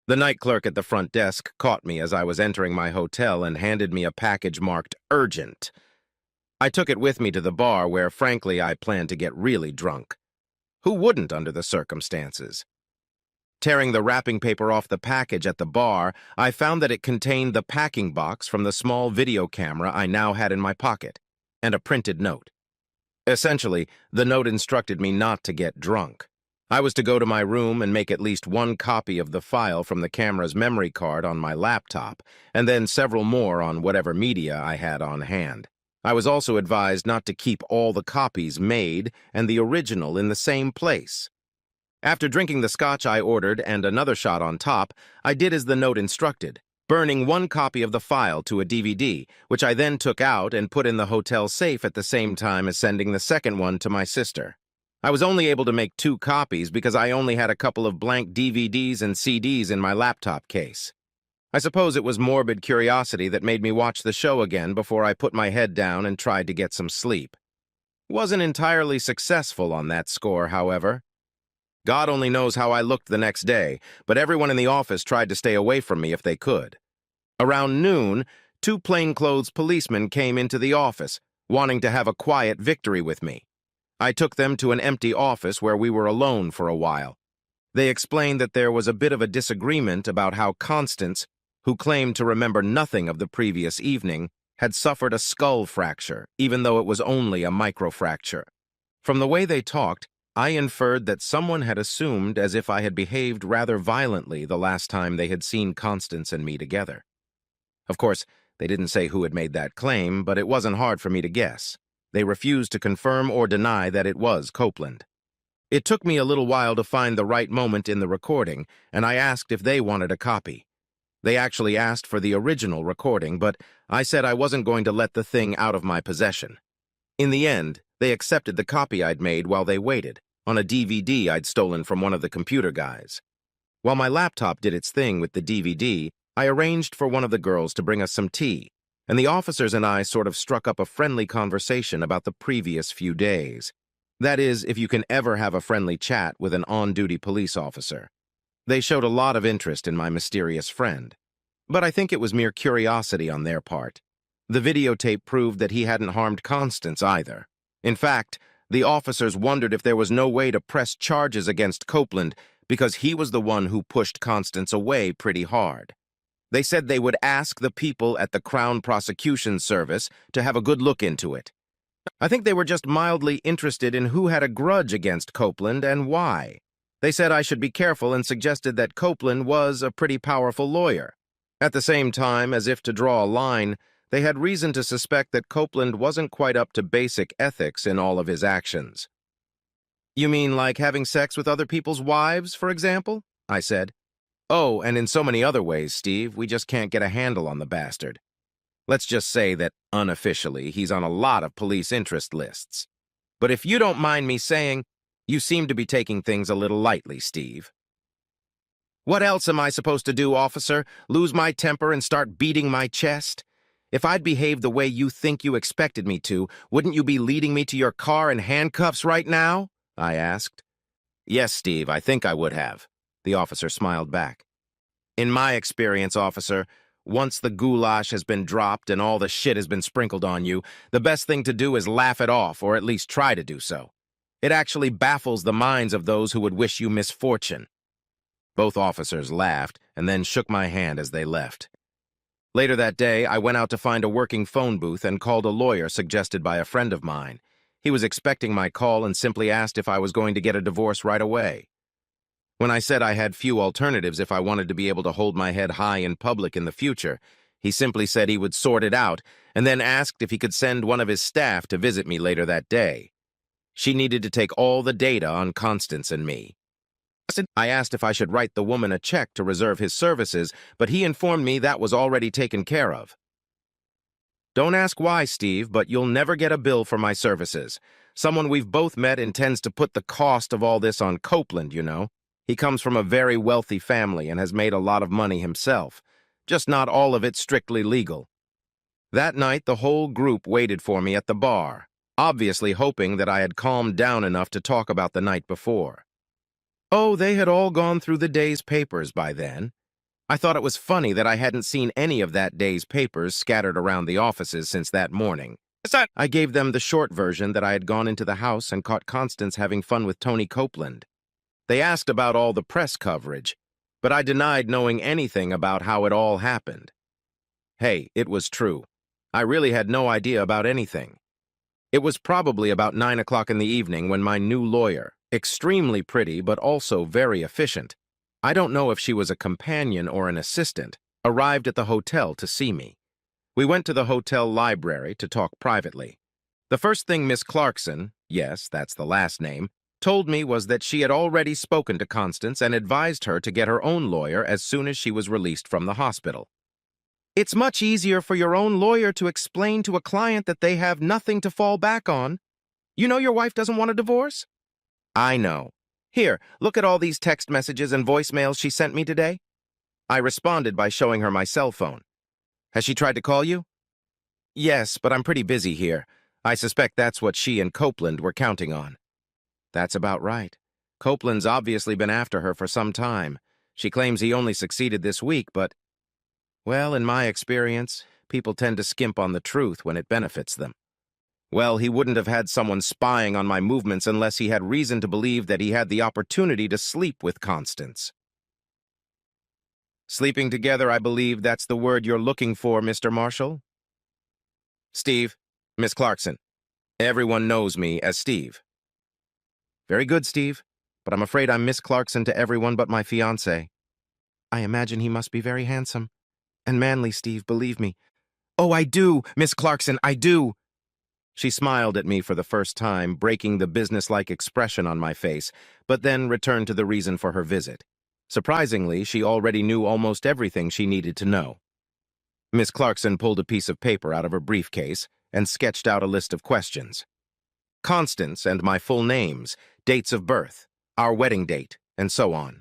The night clerk at the front desk caught me as I was entering my hotel and handed me a package marked urgent. I took it with me to the bar where, frankly, I planned to get really drunk. Who wouldn't under the circumstances? Tearing the wrapping paper off the package at the bar, I found that it contained the packing box from the small video camera I now had in my pocket, and a printed note. Essentially, the note instructed me not to get drunk. I was to go to my room and make at least one copy of the file from the camera's memory card on my laptop, and then several more on whatever media I had on hand. I was also advised not to keep all the copies made and the original in the same place. After drinking the scotch I ordered and another shot on top, I did as the note instructed, burning one copy of the file to a DVD, which I then took out and put in the hotel safe at the same time as sending the second one to my sister. I was only able to make 2 copies because I only had a couple of blank DVDs and CDs in my laptop case. I suppose it was morbid curiosity that made me watch the show again before I put my head down and tried to get some sleep. Wasn't entirely successful on that score, however. God only knows how I looked the next day, but everyone in the office tried to stay away from me if they could. Around noon, 2 plainclothes policemen came into the office, wanting to have a quiet victory with me. I took them to an empty office where we were alone for a while. They explained that there was a bit of a disagreement about how Constance, who claimed to remember nothing of the previous evening, had suffered a skull fracture, even though it was only a microfracture. From the way they talked, I inferred that someone had assumed as if I had behaved rather violently the last time they had seen Constance and me together. Of course, they didn't say who had made that claim, but it wasn't hard for me to guess. They refused to confirm or deny that it was Copeland. It took me a little while to find the right moment in the recording, and I asked if they wanted a copy. They actually asked for the original recording, but I said I wasn't going to let the thing out of my possession. In the end, they accepted the copy I'd made while they waited, on a DVD I'd stolen from one of the computer guys. While my laptop did its thing with the DVD, I arranged for one of the girls to bring us some tea, and the officers and I sort of struck up a friendly conversation about the previous few days. That is, if you can ever have a friendly chat with an on-duty police officer. They showed a lot of interest in my mysterious friend, but I think it was mere curiosity on their part. The videotape proved that he hadn't harmed Constance either. In fact, the officers wondered if there was no way to press charges against Copeland because he was the one who pushed Constance away pretty hard. They said they would ask the people at the Crown Prosecution Service to have a good look into it. I think they were just mildly interested in who had a grudge against Copeland and why. They said I should be careful and suggested that Copeland was a pretty powerful lawyer. At the same time, as if to draw a line, they had reason to suspect that Copeland wasn't quite up to basic ethics in all of his actions. "You mean like having sex with other people's wives, for example?" I said. "Oh, and in so many other ways, Steve, we just can't get a handle on the bastard. Let's just say that, unofficially, he's on a lot of police interest lists. But if you don't mind me saying, you seem to be taking things a little lightly, Steve." "What else am I supposed to do, officer? Lose my temper and start beating my chest? If I'd behaved the way you think you expected me to, wouldn't you be leading me to your car in handcuffs right now?" I asked. "Yes, Steve, I think I would have," the officer smiled back. "In my experience, officer, once the goulash has been dropped and all the shit has been sprinkled on you, the best thing to do is laugh it off, or at least try to do so. It actually baffles the minds of those who would wish you misfortune." Both officers laughed and then shook my hand as they left. Later that day, I went out to find a working phone booth and called a lawyer suggested by a friend of mine. He was expecting my call and simply asked if I was going to get a divorce right away. When I said I had few alternatives if I wanted to be able to hold my head high in public in the future, he simply said he would sort it out and then asked if he could send one of his staff to visit me later that day. She needed to take all the data on Constance and me. I asked if I should write the woman a check to reserve his services, but he informed me that was already taken care of. "Don't ask why, Steve, but you'll never get a bill for my services. Someone we've both met intends to put the cost of all this on Copeland, you know. He comes from a very wealthy family and has made a lot of money himself, just not all of it strictly legal." That night, the whole group waited for me at the bar, obviously hoping that I had calmed down enough to talk about the night before. Oh, they had all gone through the day's papers by then. I thought it was funny that I hadn't seen any of that day's papers scattered around the offices since that morning. I gave them the short version that I had gone into the house and caught Constance having fun with Tony Copeland. They asked about all the press coverage, but I denied knowing anything about how it all happened. Hey, it was true. I really had no idea about anything. It was probably about 9 o'clock in the evening when my new lawyer, extremely pretty but also very efficient, I don't know if she was a companion or an assistant, arrived at the hotel to see me. We went to the hotel library to talk privately. The first thing Miss Clarkson, yes, that's the last name, told me was that she had already spoken to Constance and advised her to get her own lawyer as soon as she was released from the hospital. It's much easier for your own lawyer to explain to a client that they have nothing to fall back on. You know your wife doesn't want a divorce? I know. Here, look at all these text messages and voicemails she sent me today. I responded by showing her my cell phone. Has she tried to call you? Yes, but I'm pretty busy here. I suspect that's what she and Copeland were counting on. That's about right. Copeland's obviously been after her for some time. She claims he only succeeded this week, but, well, in my experience, people tend to skimp on the truth when it benefits them. Well, he wouldn't have had someone spying on my movements unless he had reason to believe that he had the opportunity to sleep with Constance. Sleeping together, I believe that's the word you're looking for, Mr. Marshall? Steve, Miss Clarkson. Everyone knows me as Steve. Very good, Steve, but I'm afraid I'm Miss Clarkson to everyone but my fiancé. I imagine he must be very handsome. And manly, Steve, believe me. Oh, I do, Miss Clarkson, I do. She smiled at me for the first time, breaking the businesslike expression on my face, but then returned to the reason for her visit. Surprisingly, she already knew almost everything she needed to know. Miss Clarkson pulled a piece of paper out of her briefcase and sketched out a list of questions. Constance and my full names, dates of birth, our wedding date, and so on.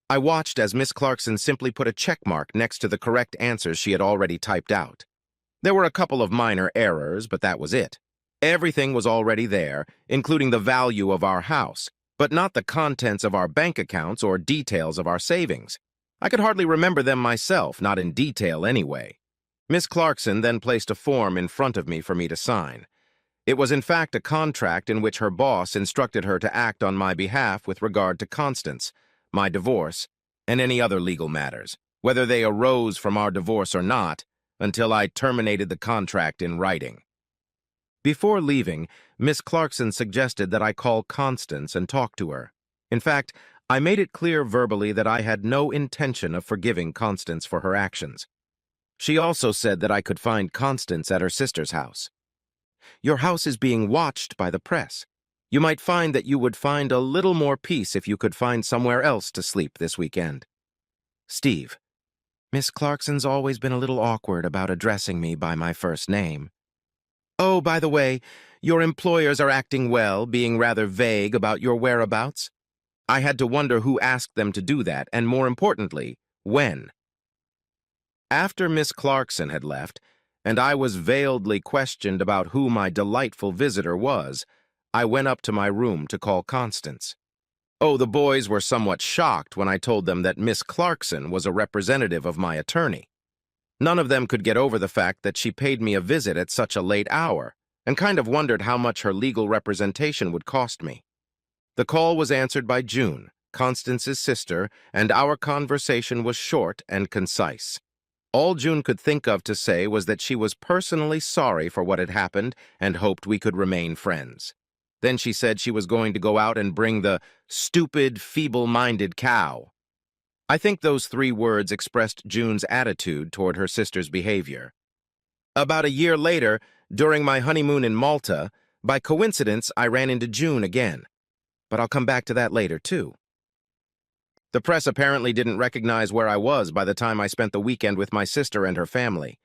I watched as Miss Clarkson simply put a check mark next to the correct answers she had already typed out. There were a couple of minor errors, but that was it. Everything was already there, including the value of our house, but not the contents of our bank accounts or details of our savings. I could hardly remember them myself, not in detail anyway. Miss Clarkson then placed a form in front of me for me to sign. It was in fact a contract in which her boss instructed her to act on my behalf with regard to Constance, my divorce, and any other legal matters, whether they arose from our divorce or not, until I terminated the contract in writing. Before leaving, Miss Clarkson suggested that I call Constance and talk to her. In fact, I made it clear verbally that I had no intention of forgiving Constance for her actions. She also said that I could find Constance at her sister's house. Your house is being watched by the press. You might find that you would find a little more peace if you could find somewhere else to sleep this weekend. Steve. Miss Clarkson's always been a little awkward about addressing me by my first name. Oh, by the way, your employers are acting well, being rather vague about your whereabouts. I had to wonder who asked them to do that, and more importantly, when. After Miss Clarkson had left, and I was veiledly questioned about who my delightful visitor was, I went up to my room to call Constance. Oh, the boys were somewhat shocked when I told them that Miss Clarkson was a representative of my attorney. None of them could get over the fact that she paid me a visit at such a late hour, and kind of wondered how much her legal representation would cost me. The call was answered by June, Constance's sister, and our conversation was short and concise. All June could think of to say was that she was personally sorry for what had happened and hoped we could remain friends. Then she said she was going to go out and bring the stupid, feeble-minded cow. I think those 3 words expressed June's attitude toward her sister's behavior. About a year later, during my honeymoon in Malta, by coincidence, I ran into June again. But I'll come back to that later, too. The press apparently didn't recognize where I was by the time I spent the weekend with my sister and her family.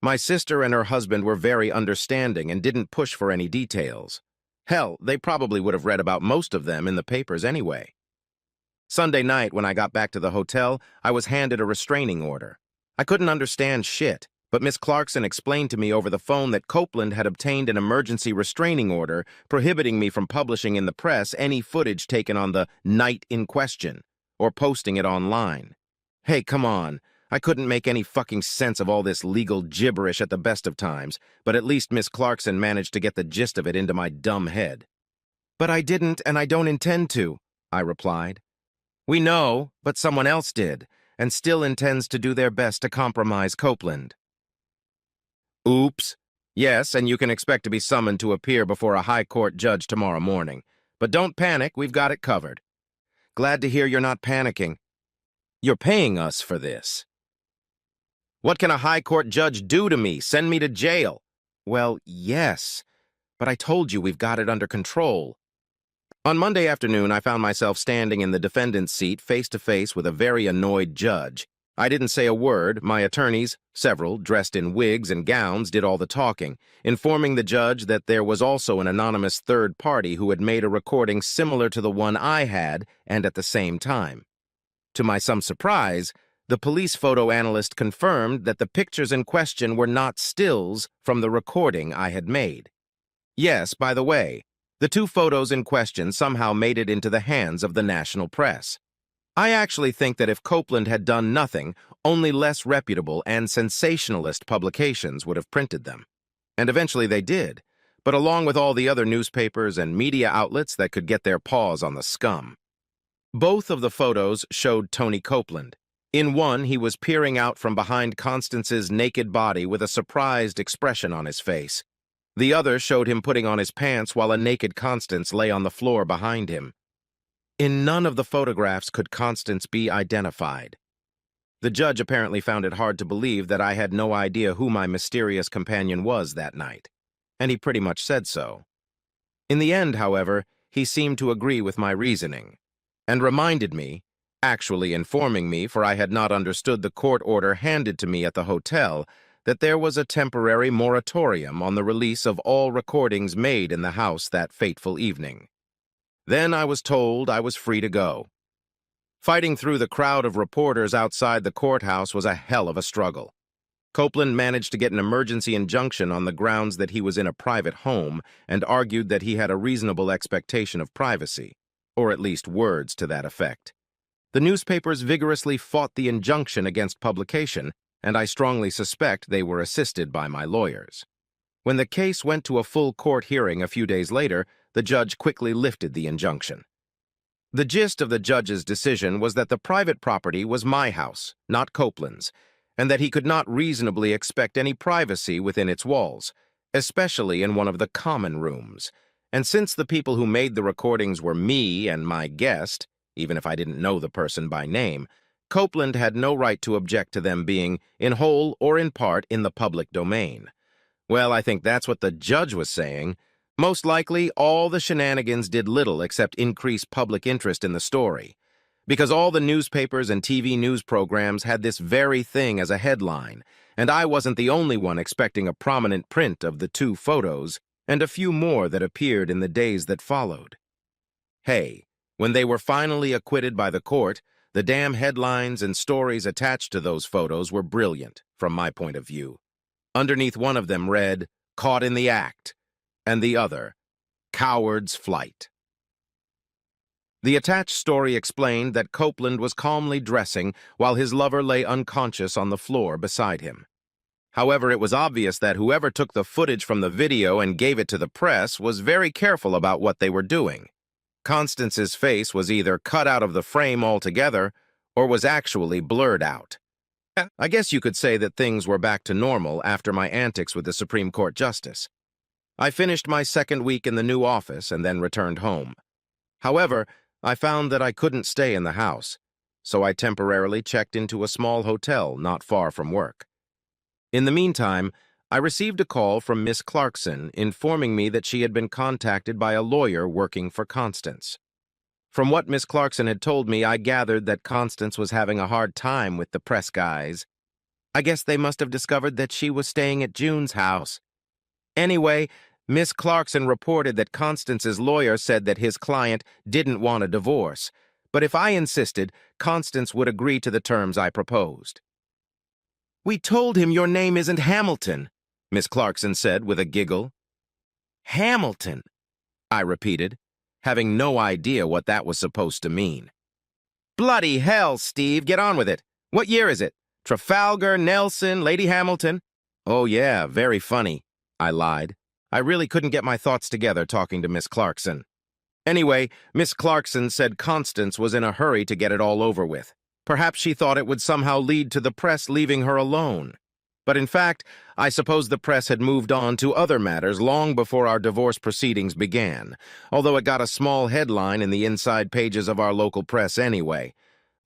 My sister and her husband were very understanding and didn't push for any details. Hell, they probably would have read about most of them in the papers anyway. Sunday night, when I got back to the hotel, I was handed a restraining order. I couldn't understand shit, but Miss Clarkson explained to me over the phone that Copeland had obtained an emergency restraining order prohibiting me from publishing in the press any footage taken on the night in question, or posting it online. Hey, come on. I couldn't make any fucking sense of all this legal gibberish at the best of times, but at least Miss Clarkson managed to get the gist of it into my dumb head. But I didn't, and I don't intend to, I replied. We know, but someone else did, and still intends to do their best to compromise Copeland. Oops. Yes, and you can expect to be summoned to appear before a high court judge tomorrow morning. But don't panic, we've got it covered. Glad to hear you're not panicking. You're paying us for this. What can a high court judge do to me? Send me to jail? Well, yes, but I told you we've got it under control. On Monday afternoon, I found myself standing in the defendant's seat face to face with a very annoyed judge. I didn't say a word. My attorneys, several, dressed in wigs and gowns, did all the talking, informing the judge that there was also an anonymous third party who had made a recording similar to the one I had, and at the same time. To my some surprise, the police photo analyst confirmed that the pictures in question were not stills from the recording I had made. Yes, by the way, the two photos in question somehow made it into the hands of the national press. I actually think that if Copeland had done nothing, only less reputable and sensationalist publications would have printed them. And eventually they did, but along with all the other newspapers and media outlets that could get their paws on the scum. Both of the photos showed Tony Copeland. In one, he was peering out from behind Constance's naked body with a surprised expression on his face. The other showed him putting on his pants while a naked Constance lay on the floor behind him. In none of the photographs could Constance be identified. The judge apparently found it hard to believe that I had no idea who my mysterious companion was that night, and he pretty much said so. In the end, however, he seemed to agree with my reasoning, and reminded me, actually informing me, for I had not understood the court order handed to me at the hotel, that there was a temporary moratorium on the release of all recordings made in the house that fateful evening. Then I was told I was free to go. Fighting through the crowd of reporters outside the courthouse was a hell of a struggle. Copeland managed to get an emergency injunction on the grounds that he was in a private home and argued that he had a reasonable expectation of privacy, or at least words to that effect. The newspapers vigorously fought the injunction against publication, and I strongly suspect they were assisted by my lawyers. When the case went to a full court hearing a few days later, the judge quickly lifted the injunction. The gist of the judge's decision was that the private property was my house, not Copeland's, and that he could not reasonably expect any privacy within its walls, especially in one of the common rooms. And since the people who made the recordings were me and my guest, even if I didn't know the person by name, Copeland had no right to object to them being, in whole or in part, in the public domain. Well, I think that's what the judge was saying. Most likely, all the shenanigans did little except increase public interest in the story, because all the newspapers and TV news programs had this very thing as a headline, and I wasn't the only one expecting a prominent print of the two photos, and a few more that appeared in the days that followed. Hey, when they were finally acquitted by the court, the damn headlines and stories attached to those photos were brilliant, from my point of view. Underneath one of them read, "Caught in the act," and the other, "Coward's flight." The attached story explained that Copeland was calmly dressing while his lover lay unconscious on the floor beside him. However, it was obvious that whoever took the footage from the video and gave it to the press was very careful about what they were doing. Constance's face was either cut out of the frame altogether or was actually blurred out. I guess you could say that things were back to normal after my antics with the Supreme Court Justice. I finished my second week in the new office and then returned home. However, I found that I couldn't stay in the house, so I temporarily checked into a small hotel not far from work. In the meantime, I received a call from Miss Clarkson informing me that she had been contacted by a lawyer working for Constance. From what Miss Clarkson had told me, I gathered that Constance was having a hard time with the press guys. I guess they must have discovered that she was staying at June's house. Anyway, Miss Clarkson reported that Constance's lawyer said that his client didn't want a divorce, but if I insisted, Constance would agree to the terms I proposed. "We told him your name isn't Hamilton," Miss Clarkson said with a giggle. "Hamilton," I repeated, having no idea what that was supposed to mean. "Bloody hell, Steve, get on with it. What year is it? Trafalgar, Nelson, Lady Hamilton? Oh yeah, very funny. I lied. I really couldn't get my thoughts together talking to Miss Clarkson. Anyway, Miss Clarkson said Constance was in a hurry to get it all over with. Perhaps she thought it would somehow lead to the press leaving her alone. But in fact, I suppose the press had moved on to other matters long before our divorce proceedings began, although it got a small headline in the inside pages of our local press anyway.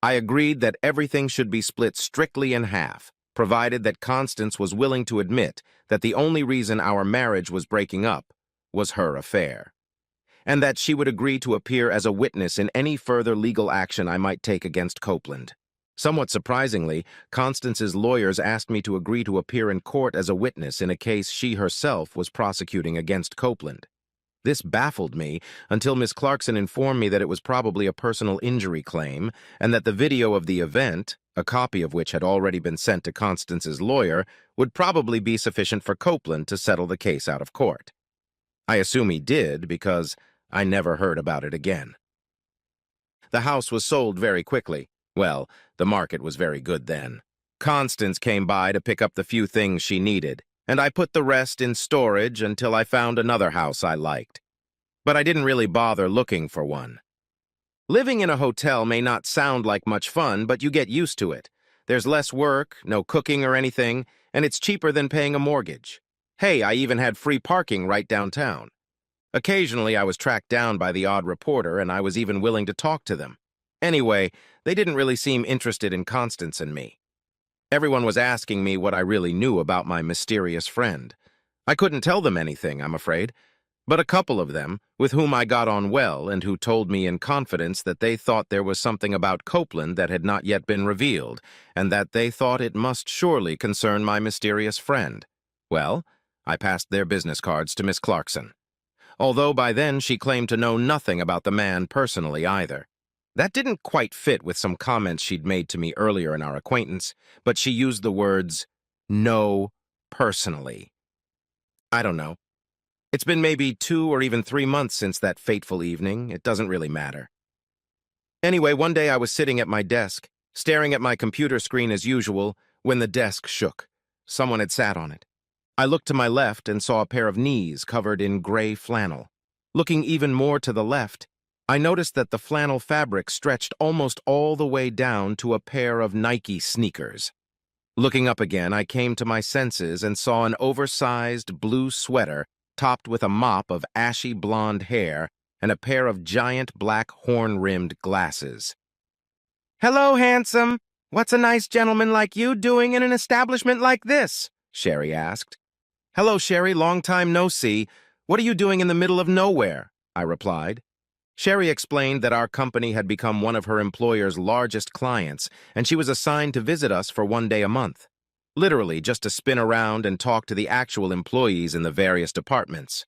I agreed that everything should be split strictly in half, provided that Constance was willing to admit that the only reason our marriage was breaking up was her affair, and that she would agree to appear as a witness in any further legal action I might take against Copeland. Somewhat surprisingly, Constance's lawyers asked me to agree to appear in court as a witness in a case she herself was prosecuting against Copeland. This baffled me until Miss Clarkson informed me that it was probably a personal injury claim and that the video of the event, a copy of which had already been sent to Constance's lawyer, would probably be sufficient for Copeland to settle the case out of court. I assume he did because I never heard about it again. The house was sold very quickly. Well, the market was very good then. Constance came by to pick up the few things she needed, and I put the rest in storage until I found another house I liked. But I didn't really bother looking for one. Living in a hotel may not sound like much fun, but you get used to it. There's less work, no cooking or anything, and it's cheaper than paying a mortgage. Hey, I even had free parking right downtown. Occasionally, I was tracked down by the odd reporter, and I was even willing to talk to them. Anyway, they didn't really seem interested in Constance and me. Everyone was asking me what I really knew about my mysterious friend. I couldn't tell them anything, I'm afraid, but a couple of them, with whom I got on well and who told me in confidence that they thought there was something about Copeland that had not yet been revealed, and that they thought it must surely concern my mysterious friend. Well, I passed their business cards to Miss Clarkson, although by then she claimed to know nothing about the man personally either. That didn't quite fit with some comments she'd made to me earlier in our acquaintance, but she used the words, "know personally." I don't know. It's been maybe 2 or even 3 months since that fateful evening. It doesn't really matter. Anyway, one day I was sitting at my desk, staring at my computer screen as usual, when the desk shook. Someone had sat on it. I looked to my left and saw a pair of knees covered in gray flannel. Looking even more to the left, I noticed that the flannel fabric stretched almost all the way down to a pair of Nike sneakers. Looking up again, I came to my senses and saw an oversized blue sweater topped with a mop of ashy blonde hair and a pair of giant black horn-rimmed glasses. "Hello, handsome. What's a nice gentleman like you doing in an establishment like this?" Sherry asked. "Hello, Sherry. Long time no see. What are you doing in the middle of nowhere?" I replied. Sherry explained that our company had become one of her employer's largest clients, and she was assigned to visit us for 1 day a month. Literally, just to spin around and talk to the actual employees in the various departments,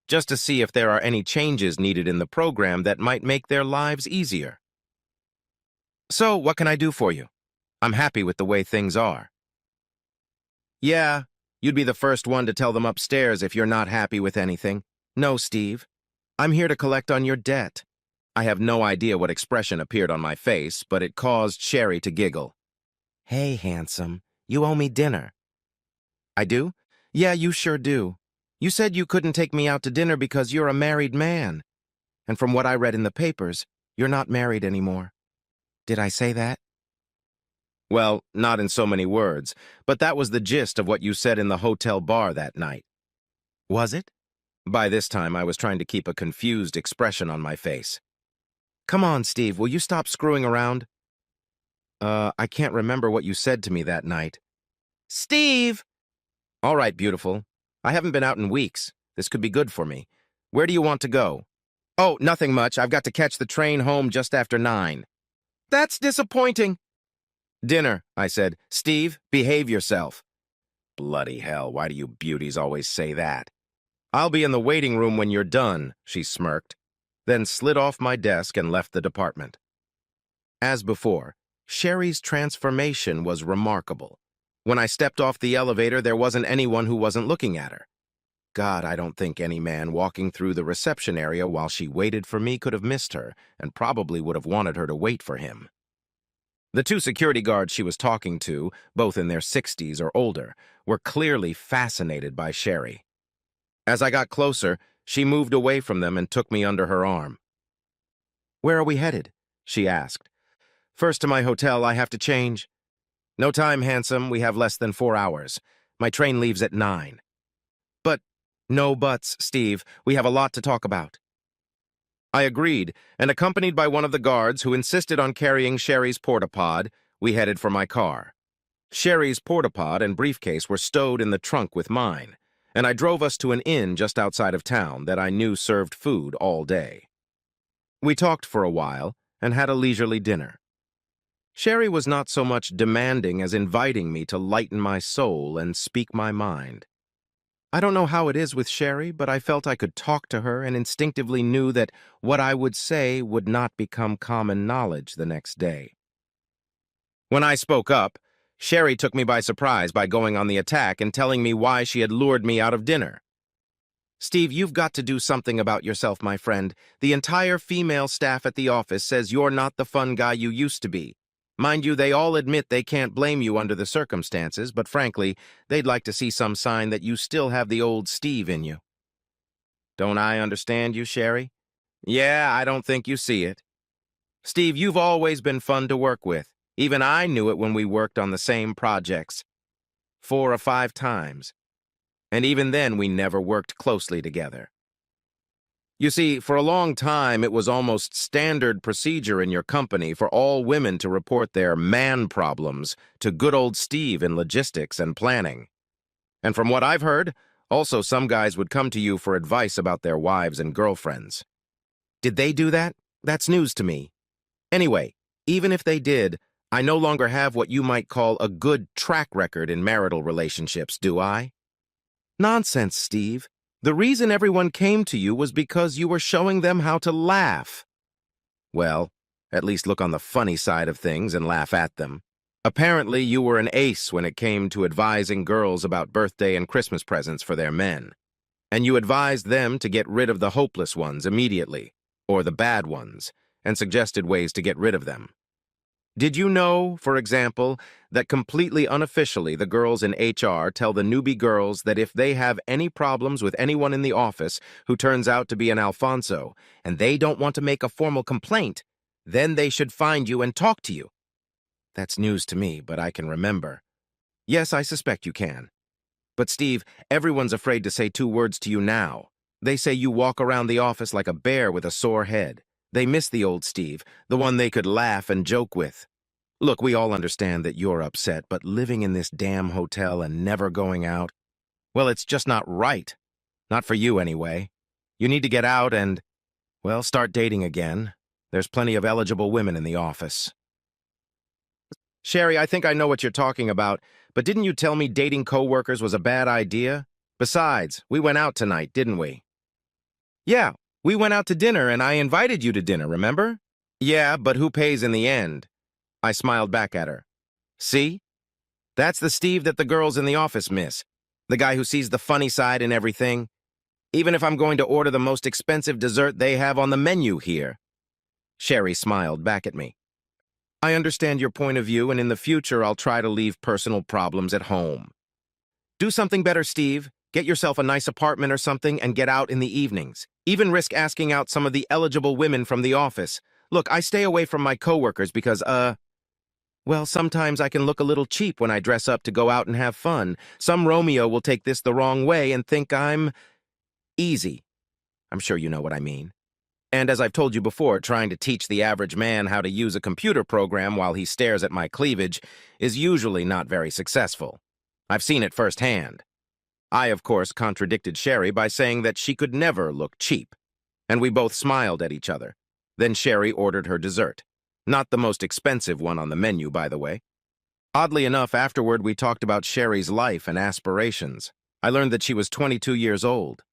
just to see if there are any changes needed in the program that might make their lives easier. "So, what can I do for you? I'm happy with the way things are." "Yeah, you'd be the first one to tell them upstairs if you're not happy with anything. No, Steve. I'm here to collect on your debt." I have no idea what expression appeared on my face, but it caused Sherry to giggle. "Hey, handsome, you owe me dinner." "I do?" "Yeah, you sure do. You said you couldn't take me out to dinner because you're a married man. And from what I read in the papers, you're not married anymore. Did I say that?" "Well, not in so many words, but that was the gist of what you said in the hotel bar that night." "Was it?" By this time, I was trying to keep a confused expression on my face. "Come on, Steve, will you stop screwing around?" I can't remember what you said to me that night." "Steve!" "All right, beautiful. I haven't been out in weeks. This could be good for me. Where do you want to go?" "Oh, nothing much. I've got to catch the train home just after 9. "That's disappointing." "Dinner," I said. "Steve, behave yourself." Bloody hell, why do you beauties always say that? "I'll be in the waiting room when you're done," she smirked, then slid off my desk and left the department. As before, Sherry's transformation was remarkable. When I stepped off the elevator, there wasn't anyone who wasn't looking at her. God, I don't think any man walking through the reception area while she waited for me could have missed her, and probably would have wanted her to wait for him. The two security guards she was talking to, both in their 60s or older, were clearly fascinated by Sherry. As I got closer, she moved away from them and took me under her arm. "Where are we headed?" she asked. "First to my hotel, I have to change." "No time, handsome. We have less than 4 hours. My train leaves at 9. "But, no buts, Steve. We have a lot to talk about." I agreed, and accompanied by one of the guards who insisted on carrying Sherry's porta-pod, we headed for my car. Sherry's porta-pod and briefcase were stowed in the trunk with mine, and I drove us to an inn just outside of town that I knew served food all day. We talked for a while and had a leisurely dinner. Sherry was not so much demanding as inviting me to lighten my soul and speak my mind. I don't know how it is with Sherry, but I felt I could talk to her and instinctively knew that what I would say would not become common knowledge the next day. When I spoke up, Sherry took me by surprise by going on the attack and telling me why she had lured me out of dinner. "Steve, you've got to do something about yourself, my friend. The entire female staff at the office says you're not the fun guy you used to be. Mind you, they all admit they can't blame you under the circumstances, but frankly, they'd like to see some sign that you still have the old Steve in you." "Don't I understand you, Sherry?" "Yeah, I don't think you see it. Steve, you've always been fun to work with. Even I knew it when we worked on the same projects 4 or 5 times. And even then, we never worked closely together. You see, for a long time, it was almost standard procedure in your company for all women to report their man problems to good old Steve in logistics and planning. And from what I've heard, also some guys would come to you for advice about their wives and girlfriends. Did they do that? That's news to me. Anyway, even if they did, I no longer have what you might call a good track record in marital relationships, do I? Nonsense, Steve. The reason everyone came to you was because you were showing them how to laugh. Well, at least look on the funny side of things and laugh at them. Apparently, you were an ace when it came to advising girls about birthday and Christmas presents for their men. And you advised them to get rid of the hopeless ones immediately, or the bad ones, and suggested ways to get rid of them. Did you know, for example, that completely unofficially the girls in HR tell the newbie girls that if they have any problems with anyone in the office who turns out to be an Alfonso, and they don't want to make a formal complaint, then they should find you and talk to you? That's news to me, but I can remember. Yes, I suspect you can. But Steve, everyone's afraid to say 2 words to you now. They say you walk around the office like a bear with a sore head. They miss the old Steve, the one they could laugh and joke with. Look, we all understand that you're upset, but living in this damn hotel and never going out, well, it's just not right. Not for you, anyway. You need to get out and, well, start dating again. There's plenty of eligible women in the office. Sherry, I think I know what you're talking about, but didn't you tell me dating coworkers was a bad idea? Besides, we went out tonight, didn't we? Yeah, we went out to dinner and I invited you to dinner, remember? Yeah, but who pays in the end? I smiled back at her. See? That's the Steve that the girls in the office miss. The guy who sees the funny side in everything. Even if I'm going to order the most expensive dessert they have on the menu here. Sherry smiled back at me. I understand your point of view, and in the future I'll try to leave personal problems at home. Do something better, Steve. Get yourself a nice apartment or something and get out in the evenings. Even risk asking out some of the eligible women from the office. Look, I stay away from my coworkers because, well, sometimes I can look a little cheap when I dress up to go out and have fun. Some Romeo will take this the wrong way and think I'm easy. I'm sure you know what I mean. And as I've told you before, trying to teach the average man how to use a computer program while he stares at my cleavage is usually not very successful. I've seen it firsthand. I, of course, contradicted Sherry by saying that she could never look cheap. And we both smiled at each other. Then Sherry ordered her dessert. Not the most expensive one on the menu, by the way. Oddly enough, afterward we talked about Sherry's life and aspirations. I learned that she was 22 years old.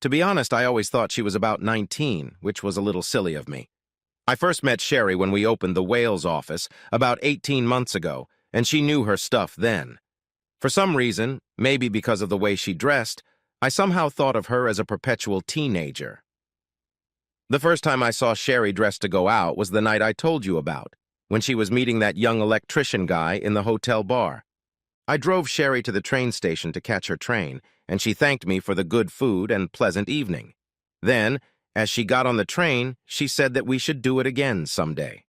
To be honest, I always thought she was about 19, which was a little silly of me. I first met Sherry when we opened the Wales office about 18 months ago, and she knew her stuff then. For some reason, maybe because of the way she dressed, I somehow thought of her as a perpetual teenager. The first time I saw Sherry dressed to go out was the night I told you about. when she was meeting that young electrician guy in the hotel bar. I drove Sherry to the train station to catch her train, and she thanked me for the good food and pleasant evening. Then, as she got on the train, she said that we should do it again someday.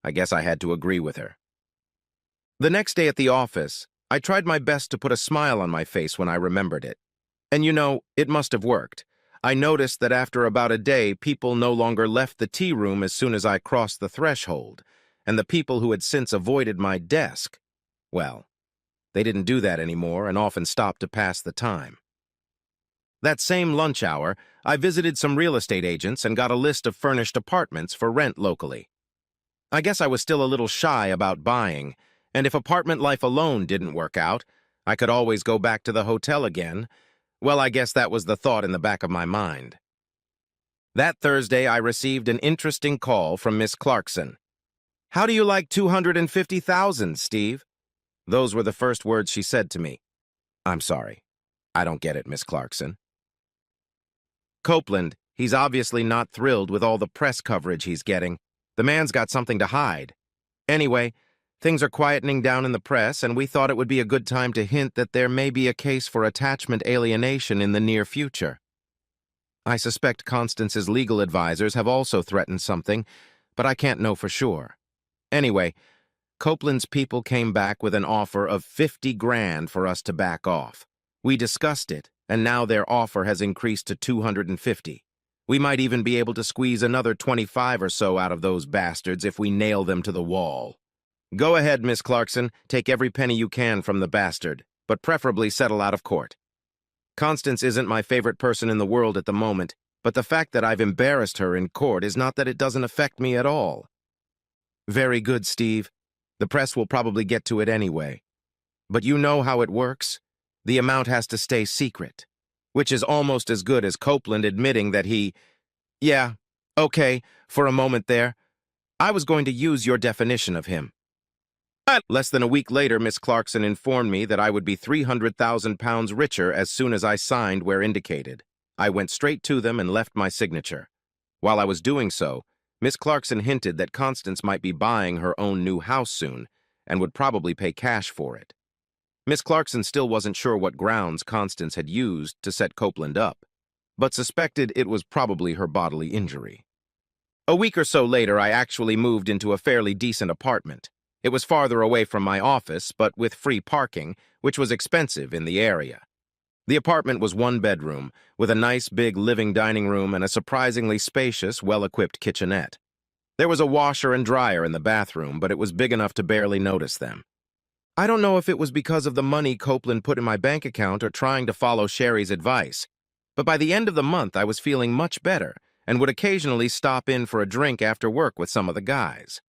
I guess I had to agree with her. The next day at the office, I tried my best to put a smile on my face when I remembered it. And you know, it must have worked. I noticed that after about a day, people no longer left the tea room as soon as I crossed the threshold, and the people who had since avoided my desk, well, they didn't do that anymore and often stopped to pass the time. That same lunch hour, I visited some real estate agents and got a list of furnished apartments for rent locally. I guess I was still a little shy about buying, and if apartment life alone didn't work out, I could always go back to the hotel again. Well, I guess that was the thought in the back of my mind. That Thursday, I received an interesting call from Miss Clarkson. "How do you like 250,000, Steve?" Those were the first words she said to me. "I'm sorry. I don't get it, Miss Clarkson." Copeland, he's obviously not thrilled with all the press coverage he's getting. The man's got something to hide. Anyway, things are quietening down in the press, and we thought it would be a good time to hint that there may be a case for attachment alienation in the near future. I suspect Constance's legal advisors have also threatened something, but I can't know for sure. Anyway, Copeland's people came back with an offer of 50 grand for us to back off. We discussed it, and now their offer has increased to 250. We might even be able to squeeze another 25 or so out of those bastards if we nail them to the wall. Go ahead, Miss Clarkson, take every penny you can from the bastard, but preferably settle out of court. Constance isn't my favorite person in the world at the moment, but the fact that I've embarrassed her in court is not that it doesn't affect me at all. Very good, Steve. The press will probably get to it anyway. But you know how it works? The amount has to stay secret, which is almost as good as Copeland admitting that he... Yeah, okay, for a moment there. I was going to use your definition of him. Less than a week later, Miss Clarkson informed me that I would be 300,000 pounds richer as soon as I signed where indicated. I went straight to them and left my signature. While I was doing so, Miss Clarkson hinted that Constance might be buying her own new house soon and would probably pay cash for it. Miss Clarkson still wasn't sure what grounds Constance had used to set Copeland up, but suspected it was probably her bodily injury. A week or so later, I actually moved into a fairly decent apartment. It was farther away from my office, but with free parking, which was expensive in the area. The apartment was one bedroom, with a nice big living dining room and a surprisingly spacious, well-equipped kitchenette. There was a washer and dryer in the bathroom, but it was big enough to barely notice them. I don't know if it was because of the money Copeland put in my bank account or trying to follow Sherry's advice, but by the end of the month I was feeling much better and would occasionally stop in for a drink after work with some of the guys.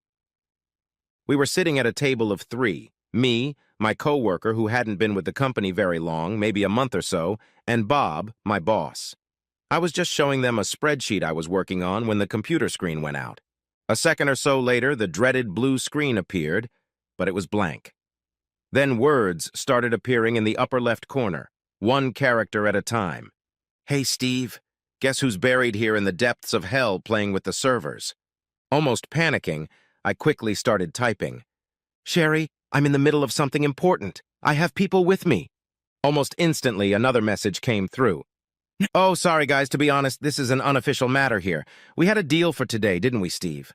We were sitting at a table of 3, me, my coworker who hadn't been with the company very long, maybe a month or so, and Bob, my boss. I was just showing them a spreadsheet I was working on when the computer screen went out. A second or so later, the dreaded blue screen appeared, but it was blank. Then words started appearing in the upper left corner, one character at a time. "Hey, Steve, guess who's buried here in the depths of hell playing with the servers?" Almost panicking, I quickly started typing. "Sherry, I'm in the middle of something important. I have people with me." Almost instantly, another message came through. "Oh, sorry, guys, to be honest, this is an unofficial matter here. We had a deal for today, didn't we, Steve?"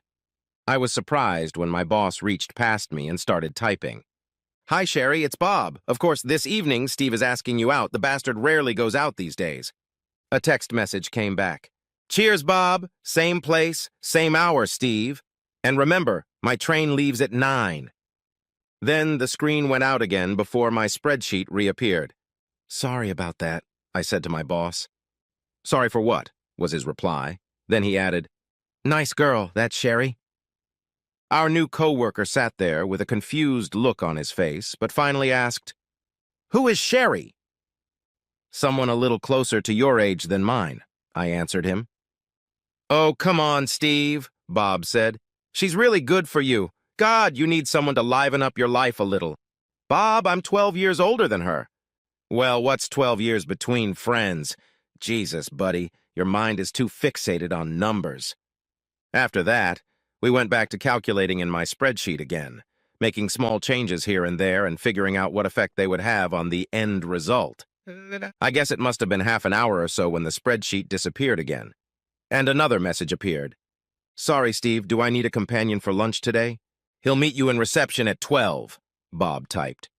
I was surprised when my boss reached past me and started typing. "Hi, Sherry, it's Bob. Of course, this evening, Steve is asking you out. The bastard rarely goes out these days." A text message came back. "Cheers, Bob. Same place, same hour, Steve. And remember, my train leaves at 9. Then the screen went out again before my spreadsheet reappeared. "Sorry about that," I said to my boss. "Sorry for what?" was his reply. Then he added, "Nice girl, that Sherry." Our new coworker sat there with a confused look on his face, but finally asked, "Who is Sherry?" "Someone a little closer to your age than mine," I answered him. "Oh, come on, Steve," Bob said. "She's really good for you. God, you need someone to liven up your life a little." "Bob, I'm 12 years older than her." "Well, what's 12 years between friends? Jesus, buddy, your mind is too fixated on numbers." After that, We went back to calculating in my spreadsheet again, making small changes here and there and figuring out what effect they would have on the end result. I guess it must have been half an hour or so when the spreadsheet disappeared again. And another message appeared. "Sorry, Steve, do I need a companion for lunch today? He'll meet you in reception at 12, Bob typed.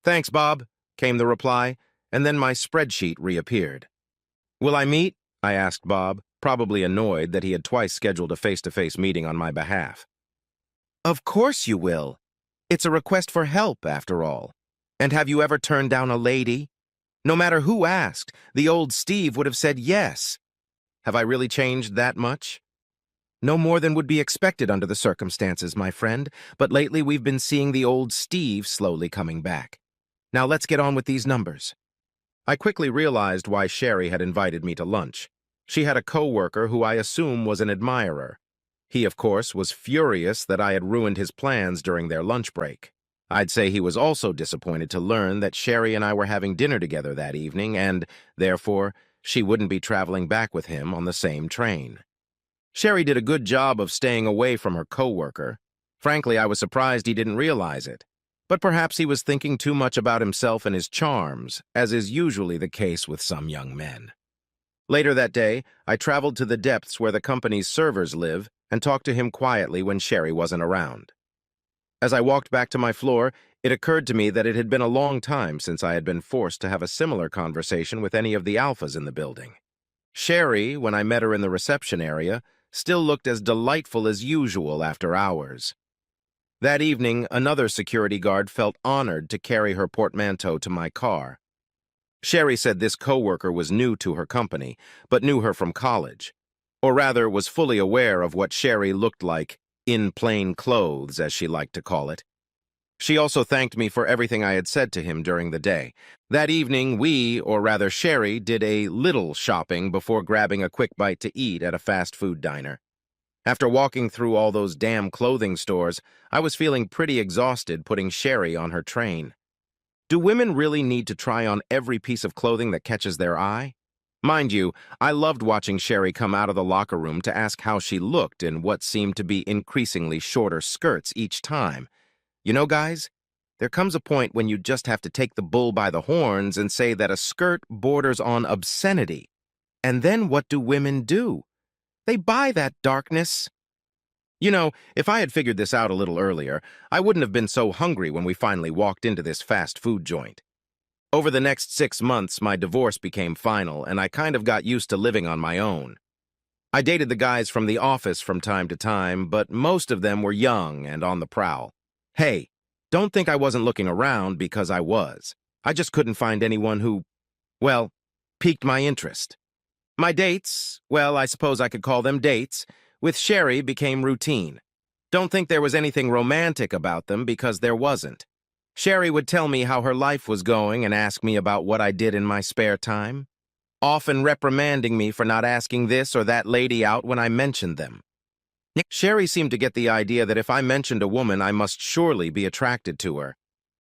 "Thanks, Bob," came the reply, and then my spreadsheet reappeared. "Will I meet?" I asked Bob, probably annoyed that he had twice scheduled a face-to-face meeting on my behalf. "Of course you will. It's a request for help, after all. And have you ever turned down a lady? No matter who asked, the old Steve would have said yes. Have I really changed that much?" "No more than would be expected under the circumstances, my friend, but lately we've been seeing the old Steve slowly coming back. Now let's get on with these numbers." I quickly realized why Sherry had invited me to lunch. She had a co-worker who I assume was an admirer. He, of course, was furious that I had ruined his plans during their lunch break. I'd say he was also disappointed to learn that Sherry and I were having dinner together that evening and, therefore, she wouldn't be traveling back with him on the same train. Sherry did a good job of staying away from her co-worker. Frankly, I was surprised he didn't realize it. But perhaps he was thinking too much about himself and his charms, as is usually the case with some young men. Later that day, I traveled to the depths where the company's servers live and talked to him quietly when Sherry wasn't around. As I walked back to my floor, it occurred to me that it had been a long time since I had been forced to have a similar conversation with any of the alphas in the building. Sherry, when I met her in the reception area, still looked as delightful as usual after hours. That evening, another security guard felt honored to carry her portmanteau to my car. Sherry said this coworker was new to her company, but knew her from college. Or rather, was fully aware of what Sherry looked like, in plain clothes, as she liked to call it. She also thanked me for everything I had said to him during the day. That evening, we, or rather Sherry, did a little shopping before grabbing a quick bite to eat at a fast food diner. After walking through all those damn clothing stores, I was feeling pretty exhausted putting Sherry on her train. Do women really need to try on every piece of clothing that catches their eye? Mind you, I loved watching Sherry come out of the locker room to ask how she looked in what seemed to be increasingly shorter skirts each time. You know, guys, there comes a point when you just have to take the bull by the horns and say that a skirt borders on obscenity. And then what do women do? They buy that darkness. You know, if I had figured this out a little earlier, I wouldn't have been so hungry when we finally walked into this fast food joint. Over the next 6 months, my divorce became final, and I kind of got used to living on my own. I dated the guys from the office from time to time, but most of them were young and on the prowl. Hey, don't think I wasn't looking around, because I was. I just couldn't find anyone who, well, piqued my interest. My dates, well, I suppose I could call them dates, with Sherry became routine. Don't think there was anything romantic about them, because there wasn't. Sherry would tell me how her life was going and ask me about what I did in my spare time, often reprimanding me for not asking this or that lady out when I mentioned them. Sherry seemed to get the idea that if I mentioned a woman, I must surely be attracted to her,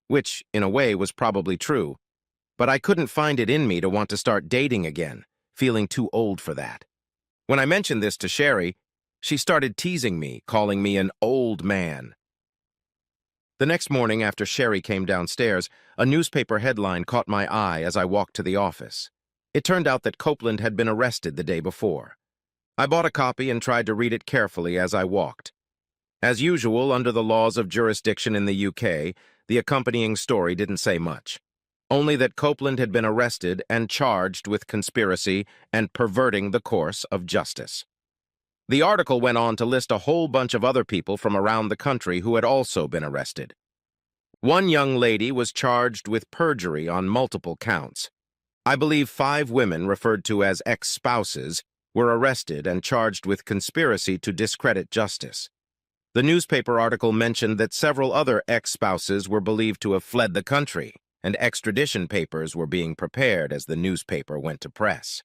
which, in a way, was probably true. But I couldn't find it in me to want to start dating again, feeling too old for that. When I mentioned this to Sherry, she started teasing me, calling me an old man. The next morning, after Sherry came downstairs, a newspaper headline caught my eye as I walked to the office. It turned out that Copeland had been arrested the day before. I bought a copy and tried to read it carefully as I walked. As usual, under the laws of jurisdiction in the UK, the accompanying story didn't say much. Only that Copeland had been arrested and charged with conspiracy and perverting the course of justice. The article went on to list a whole bunch of other people from around the country who had also been arrested. One young lady was charged with perjury on multiple counts. I believe 5 women, referred to as ex-spouses, were arrested and charged with conspiracy to discredit justice. The newspaper article mentioned that several other ex-spouses were believed to have fled the country, and extradition papers were being prepared as the newspaper went to press.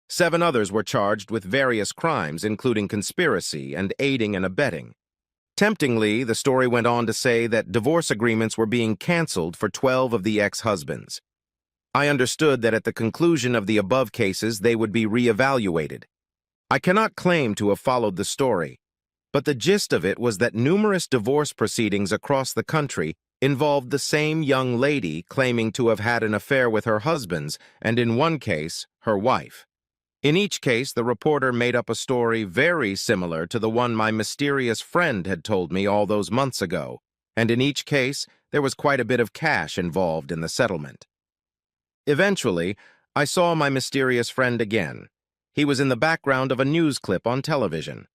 7 others were charged with various crimes, including conspiracy and aiding and abetting. Temptingly, the story went on to say that divorce agreements were being canceled for 12 of the ex-husbands. I understood that at the conclusion of the above cases, they would be reevaluated. I cannot claim to have followed the story, but the gist of it was that numerous divorce proceedings across the country involved the same young lady claiming to have had an affair with her husband's, and in one case, her wife. In each case, the reporter made up a story very similar to the one my mysterious friend had told me all those months ago, and in each case, there was quite a bit of cash involved in the settlement. Eventually, I saw my mysterious friend again. He was in the background of a news clip on television.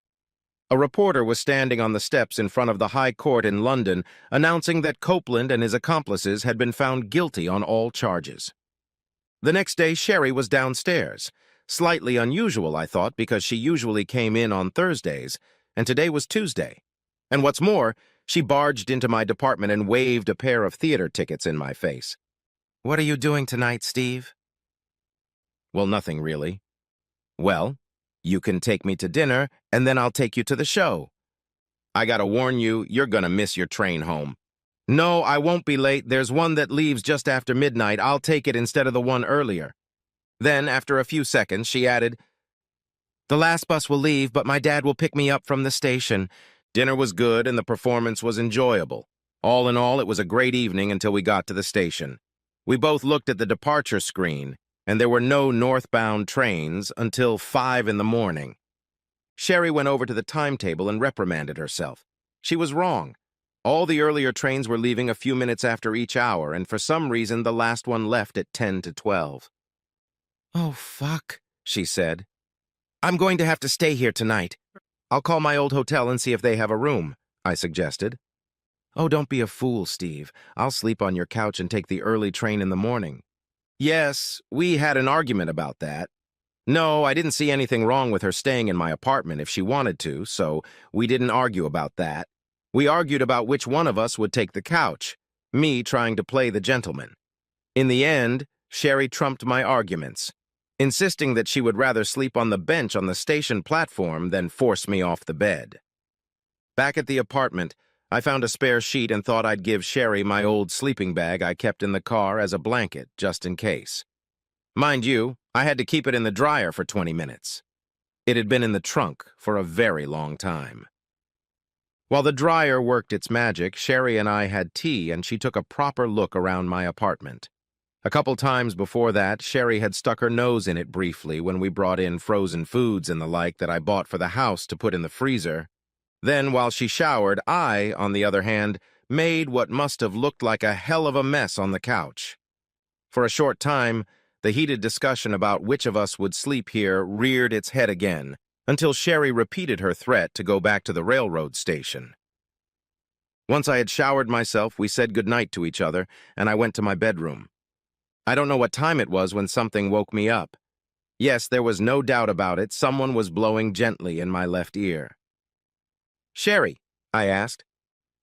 A reporter was standing on the steps in front of the High Court in London, announcing that Copeland and his accomplices had been found guilty on all charges. The next day, Sherry was downstairs. Slightly unusual, I thought, because she usually came in on Thursdays, and today was Tuesday. And what's more, she barged into my department and waved a pair of theater tickets in my face. "What are you doing tonight, Steve?" "Well, nothing really." "Well, you can take me to dinner, and then I'll take you to the show." "I gotta warn you, you're gonna miss your train home." "No, I won't be late. There's one that leaves just after midnight. I'll take it instead of the one earlier." Then, after a few seconds, she added, "The last bus will leave, but my dad will pick me up from the station." Dinner was good, and the performance was enjoyable. All in all, it was a great evening until we got to the station. We both looked at the departure screen, and there were no northbound trains until 5 in the morning. Sherry went over to the timetable and reprimanded herself. She was wrong. All the earlier trains were leaving a few minutes after each hour, and for some reason the last one left at 10 to 12. "Oh, fuck," she said. "I'm going to have to stay here tonight." "I'll call my old hotel and see if they have a room," I suggested. "Oh, don't be a fool, Steve. I'll sleep on your couch and take the early train in the morning." Yes, we had an argument about that. No, I didn't see anything wrong with her staying in my apartment if she wanted to, so we didn't argue about that. We argued about which one of us would take the couch, me trying to play the gentleman. In the end, Sherry trumped my arguments, insisting that she would rather sleep on the bench on the station platform than force me off the bed. Back at the apartment, I found a spare sheet and thought I'd give Sherry my old sleeping bag I kept in the car as a blanket, just in case. Mind you, I had to keep it in the dryer for 20 minutes. It had been in the trunk for a very long time. While the dryer worked its magic, Sherry and I had tea, and she took a proper look around my apartment. A couple times before that, Sherry had stuck her nose in it briefly when we brought in frozen foods and the like that I bought for the house to put in the freezer. Then, while she showered, I, on the other hand, made what must have looked like a hell of a mess on the couch. For a short time, the heated discussion about which of us would sleep here reared its head again, until Sherry repeated her threat to go back to the railroad station. Once I had showered myself, we said goodnight to each other, and I went to my bedroom. I don't know what time it was when something woke me up. Yes, there was no doubt about it, someone was blowing gently in my left ear. "Sherry," I asked.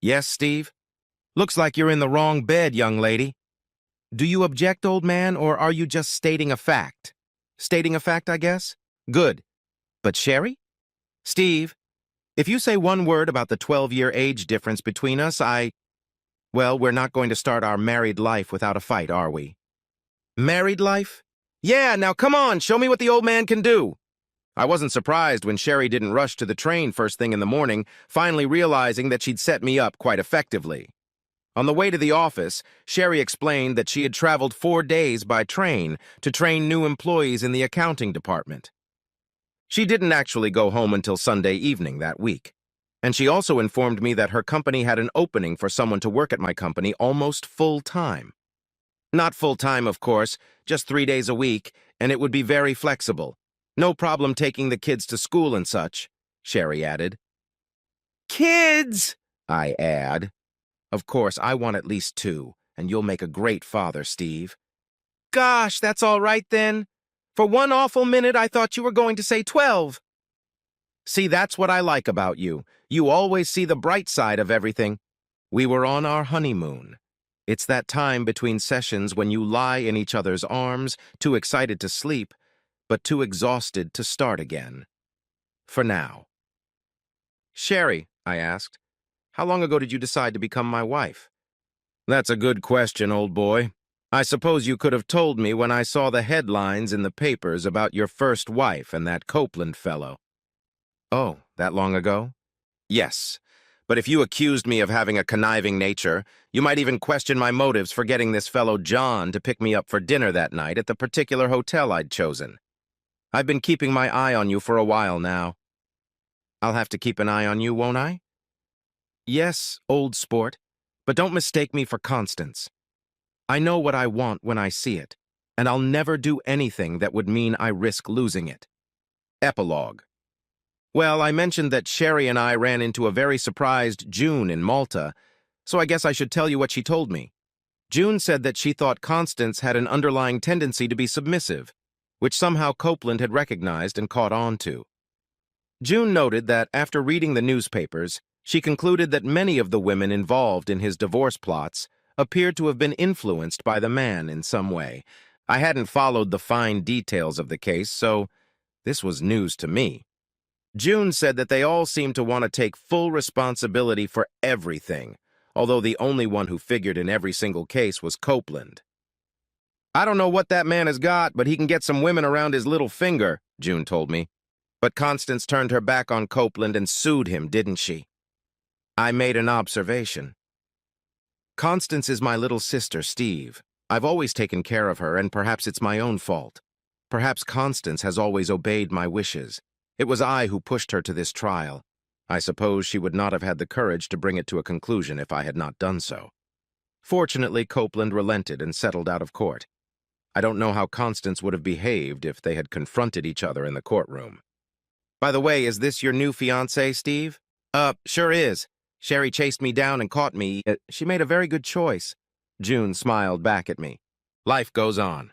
"Yes, Steve?" "Looks like you're in the wrong bed, young lady." "Do you object, old man, or are you just stating a fact?" "Stating a fact, I guess." "Good. But Sherry?" "Steve, if you say one word about the 12-year age difference between us, well, we're not going to start our married life without a fight, are we?" "Married life?" "Yeah, now come on, show me what the old man can do." I wasn't surprised when Sherry didn't rush to the train first thing in the morning, finally realizing that she'd set me up quite effectively. On the way to the office, Sherry explained that she had traveled 4 days by train to train new employees in the accounting department. She didn't actually go home until Sunday evening that week. And she also informed me that her company had an opening for someone to work at my company almost full-time. Not full-time, of course, just 3 days a week, and it would be very flexible. No problem taking the kids to school and such, Sherry added. "Kids!" I add. "Of course, I want at least 2, and you'll make a great father, Steve." "Gosh, that's all right then. For one awful minute, I thought you were going to say 12. See, that's what I like about you. You always see the bright side of everything. We were on our honeymoon. It's that time between sessions when you lie in each other's arms, too excited to sleep, but too exhausted to start again. For now." "Sherry," I asked, "how long ago did you decide to become my wife?" "That's a good question, old boy. I suppose you could have told me when I saw the headlines in the papers about your first wife and that Copeland fellow." "Oh, that long ago?" Yes, but if you accused me of having a conniving nature, you might even question my motives for getting this fellow John to pick me up for dinner that night at the particular hotel I'd chosen. I've been keeping my eye on you for a while now. I'll have to keep an eye on you, won't I? Yes, old sport, but don't mistake me for Constance. I know what I want when I see it, and I'll never do anything that would mean I risk losing it. Epilogue. Well, I mentioned that Sherry and I ran into a very surprised June in Malta, so I guess I should tell you what she told me. June said that she thought Constance had an underlying tendency to be submissive, which somehow Copeland had recognized and caught on to. June noted that after reading the newspapers, she concluded that many of the women involved in his divorce plots appeared to have been influenced by the man in some way. I hadn't followed the fine details of the case, so this was news to me. June said that they all seemed to want to take full responsibility for everything, although the only one who figured in every single case was Copeland. I don't know what that man has got, but he can get some women around his little finger, June told me. But Constance turned her back on Copeland and sued him, didn't she? I made an observation. Constance is my little sister, Steve. I've always taken care of her, and perhaps it's my own fault. Perhaps Constance has always obeyed my wishes. It was I who pushed her to this trial. I suppose she would not have had the courage to bring it to a conclusion if I had not done so. Fortunately, Copeland relented and settled out of court. I don't know how Constance would have behaved if they had confronted each other in the courtroom. By the way, is this your new fiancé, Steve? Sure is. Sherry chased me down and caught me. She made a very good choice. June smiled back at me. Life goes on.